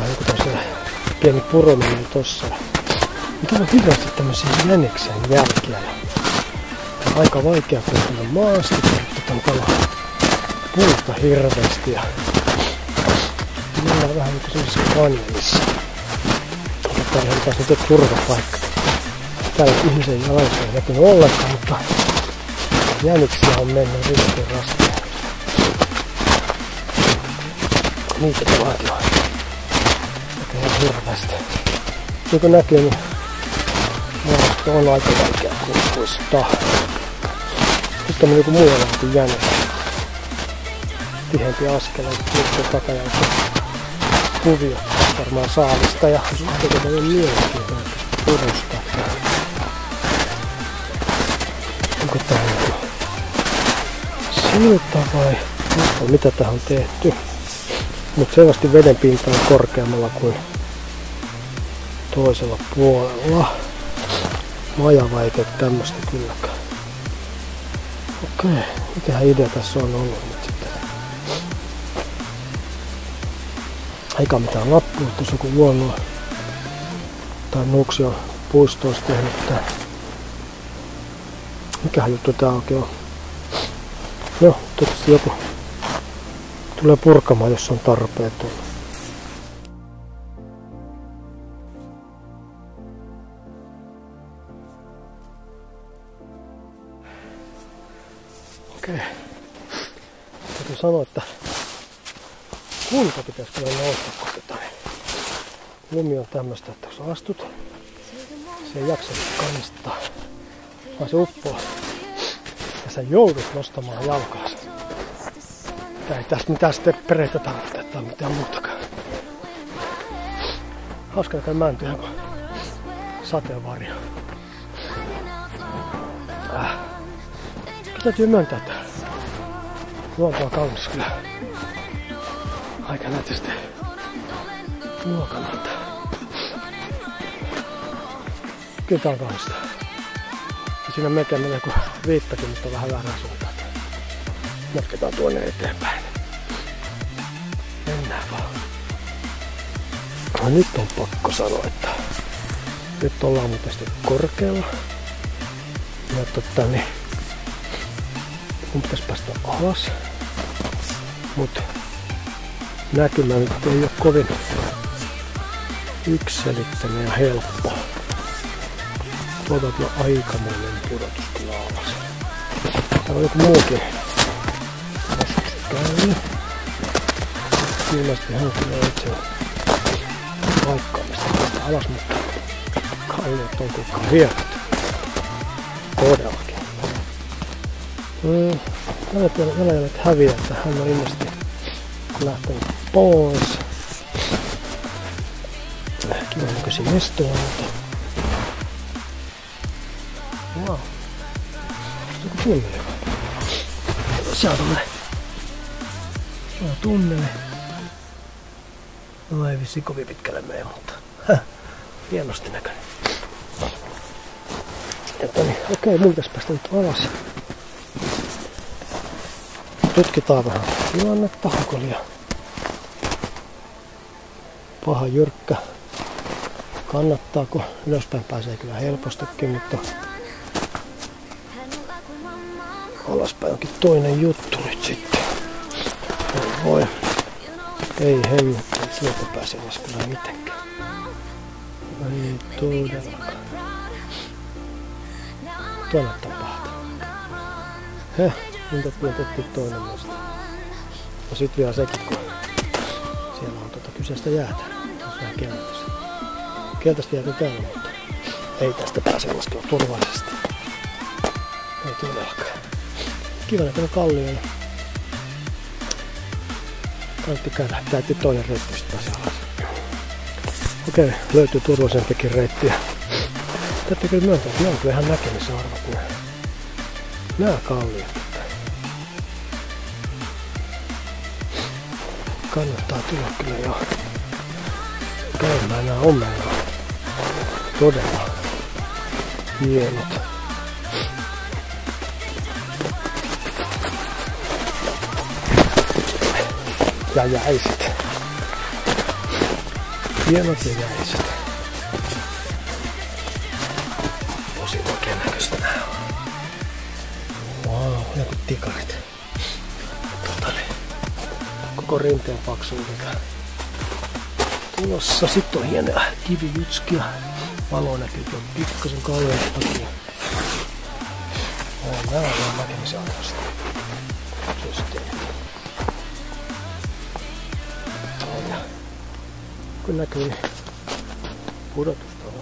on joku tämmöinen pieni puro menee tossa. Mutta on hirveästi tämmöisiä jäniksen jälkiä. On aika vaikea kohdella maasta, mutta on täällä puuta hirveästi. Ja mennään vähän niin kuin semmoisessa kanjonissa. Täällä on taas nyt turvapaikka. Täällä ihmisen jalassa ei näkynyt ollenkaan, mutta jäniksiä on mennyt ristiin rastiin. Niitä tämäkin on. Näkee ihan hirveästi. Niin kuin näkyy, niin maasta on aika vaikea kulkuistaa. Nyt on joku muualla kuin jänis. Tihempi askeleita, kulkuu takajalta. Kuvio varmaan saalista ja tekee tämmöinen mielenkiintoinen purusta. Onko tää joku silta vai mitä tähän on tehty? Mutta selvästi veden pinta on korkeammalla kuin toisella puolella. Majava ei tee tämmöstä kylläkään. Okei, mikähän idea tässä on ollut nyt sitten? Eikä mitään lappua, että joku luonnon tai Nuuksion puisto olisi tehnyt tää. Mikähän juttu tää oikein on? No, tietysti joku tulee purkamaan, jos on tarpeeton. Okei. Täytyy sanoa, että kunta pitäisi kyllä nousta kohta. Lumi on tämmöstä, että jos astut, se ei jaksa kannistaa, vaan se uppoo. Ja sä joudut nostamaan jalkaasi. Ei tässä mitään steppereitä tarvitse tai mitään muutakaan. Hauska näköinen mänty ihan kuin sateenvarjo. Täytyy myöntää, että luonto on kaunis kyllä. Aika nätisti muokannut. Kyllä tää on kaunista. Ja siinä melkein menee kuin 50, mutta vähän väärään suuntaan. Jatketaan tuonne eteenpäin. Mennään vaan. No, nyt on pakko sanoa, että nyt ollaan muuten korkealla. Ja niin mun pitäisi päästä alas. Mut näkymä nyt ei ole kovin yksiselitteinen ja helppo. Tuolta on aikamoinen pudotus kyllä alas. Täällä on joku muukin joskus käynyt. Ilmeisesti hän kyllä itse paikkaamista tästä alas, mutta kalliot on kukaan vienyt. Todellakin. Jalanjäljet häviää, että hän on ilmeisesti lähtenyt pois. Kiva näköisiä estoja, mutta wow. Joku tunneli. Siellä on tunneli. No ei vissiin kovin pitkälle mene, mutta hienosti näköinen. Okei, mun pitäisi päästä nyt alas. Tutkitaan vähän tilannetta, onko liian paha jyrkkä. Kannattaako? Ylöspäin pääsee kyllä helpostikin, mutta alaspäin onkin toinen juttu nyt sitten. Voi. Ei hengittä, sieltä pääse alas kyllä mitenkään. Ei todellakaan. Tuo näyttää pahalta. Minkä tietettiin toinen musta. Ja sit vielä sekin, kun siellä on kyseistä jäätä. Jos vähän keltaista. Keltaista jäätä täällä, mutta ei tästä pääse laskea turvallisesti. Ei todellakaan. Kiva näköinen kallio. Kannatti käydä. Täytyy toinen reitti sitten pääse alas. Okei, löytyy turvallisempikin reitti. Täytyy kyllä myöntää, että ne on kyllä ihan näkemisarvot nää kalliot. Kannattaa tulla kyllä jo käymään nää omella. Todella hienot. Ja jäisit. hienot ja jäiset. Tosi oikein näköistä nää on. Wow, joku tikarit. Koko rinteen paksuudelta tulossa. Sitten on hienoja kivijutskia. Valo näkyy tuon pikkasen kauan takia. Nää on ihan näkemisen arvoista systeemit. Ja kun näkyy, niin pudotusta on.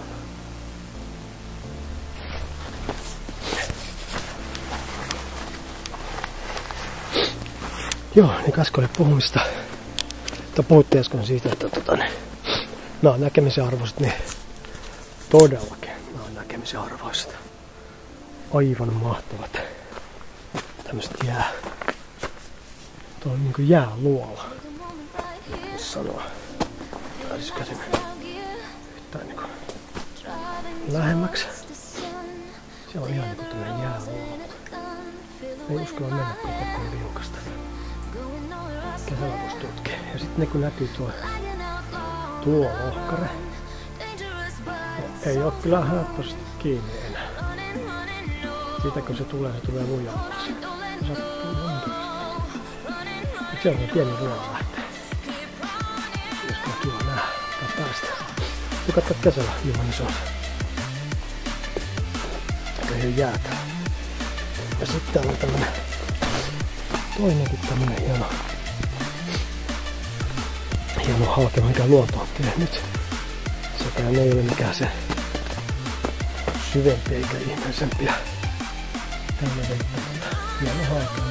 Joo, niin äsken oli puhumista. Puhuttiin äsken siitä, että nämä on näkemisen arvoiset, niin todellakin nämä on näkemisen arvoiset. Aivan mahtavat. Tämmöset tuo on niinku jääluola. Voisi sanoa. Pääsisikö sinne yhtään niinku lähemmäksi. Siellä on ihan niinku tämmönen jääluola. Ei uskalla mennä koko liukasta. Kesällä voisi tutkia. Ja sitten ne kun näkyy tuo lohkare. Ei oo kyllä helposti kiinni enää. Siitä kun se tulee lujaa alas. Se sattuu monta. Siellä on pieni luola lähtee. Josko on kiva nähdä tai päästä. Ja katso kesällä millainen se on. Ei jäätä. Ja sitten täällä on tämmönen toinenkin tämmönen hieno halke, mikä luonto on tehnyt. Sekään ei ole mikään se syvempi eikä ihmeisempiä. Tämmönen hieno halke.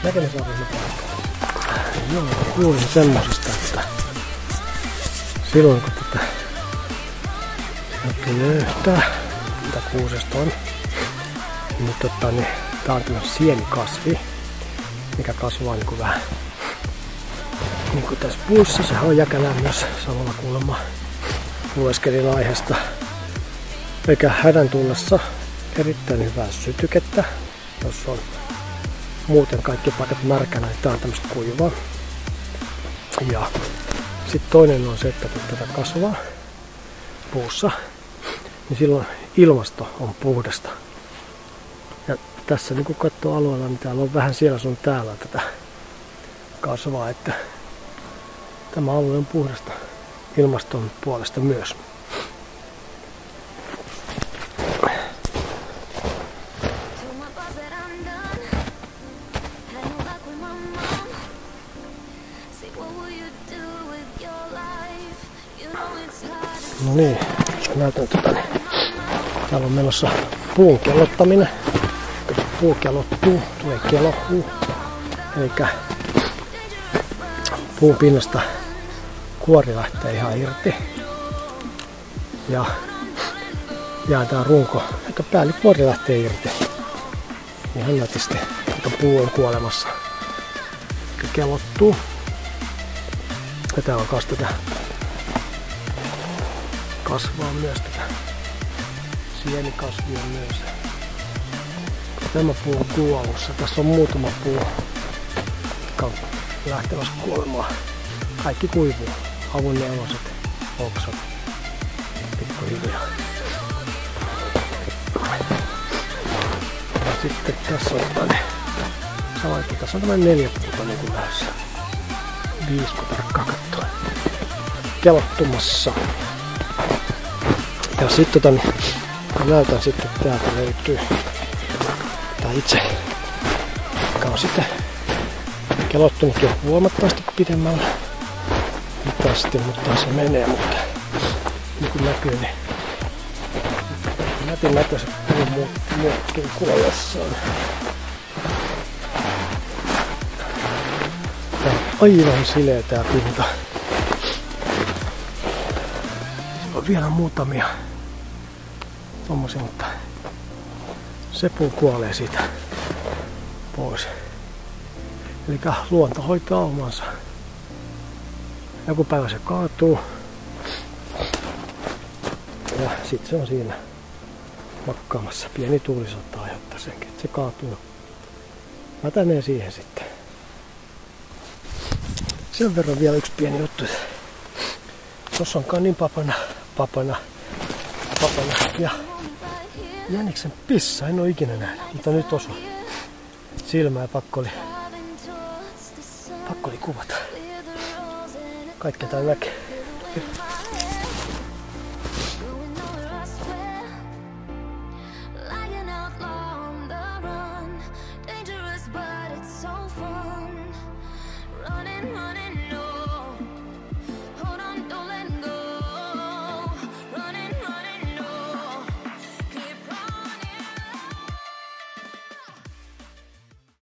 Näkemisarvoinen paikka. Joo, kuulin semmosista, että silloin kun tätä löytää, mitä kuusesta on, niin tää on tämmönen sienikasvi, mikä kasvaa niinku vähän niinku tässä puussa. Sehän on jäkälää myös samalla kuulemma. Lueskelin aiheesta. Eikä hädän tullessa erittäin hyvää sytykettä, jos on muuten kaikki paikat märkänä, niin tää on tämmöstä kuivaa. Ja sitten toinen on se, että kun tätä kasvaa puussa, niin silloin ilmasto on puhdasta. Ja tässä niin kun katsoo alueella, niin täällä on vähän siellä sun täällä tätä kasvaa, että tämä alue on puhdasta ilmaston puolesta myös. No niin, näytän niin täällä on menossa puun kellottaminen. Kun puu kellottuu, tulee kelohuu. Elikkä puun pinnasta kuori lähtee ihan irti. Ja tää runko, eikä päällykuori lähtee irti. Ihan nätisti, että puu on kuolemassa. Eli kellottuu. Ja täällä on kanssa tätä kasvaa myös tätä sienikasvia myös. Tämä puu on kuollussa. Tässä on muutama puu, jotka on lähtemässä kuolemaan. Kaikki kuivuu. Avunneulaset, oksat, pikkuhiljaa. Ja sitten tässä on tässä on tämmönen 4 puuta niin kuin lähdössä. 5 kun tarkkaan kattoo. Kelottumassa. Ja sitten näytän sitten, että täältä löytyy tää itse, joka on sitten kelottunut jo huomattavasti pidemmällä. Hitaasti, mutta se menee, mutta niin kuin näkyy, niin nätin näköiset puun muutkin kuollessaan. Tää on aivan sileä tää pinta. On vielä muutamia tommosia, mutta se puu kuolee siitä pois. Eli luonto hoitaa omansa. Joku päivä se kaatuu. Ja sit se on siinä makkaamassa. Pieni tuuli saattaa aiheuttaa senkin, että se kaatuu. Mätänee siihen sitten. Sen verran vielä yksi pieni juttu. Tuossa on kanin papana ja jäniksen pissa. En oo ikinä nähnyt, mutta nyt osui silmää. Pakko oli kuvata. Kaikkea täällä näkee.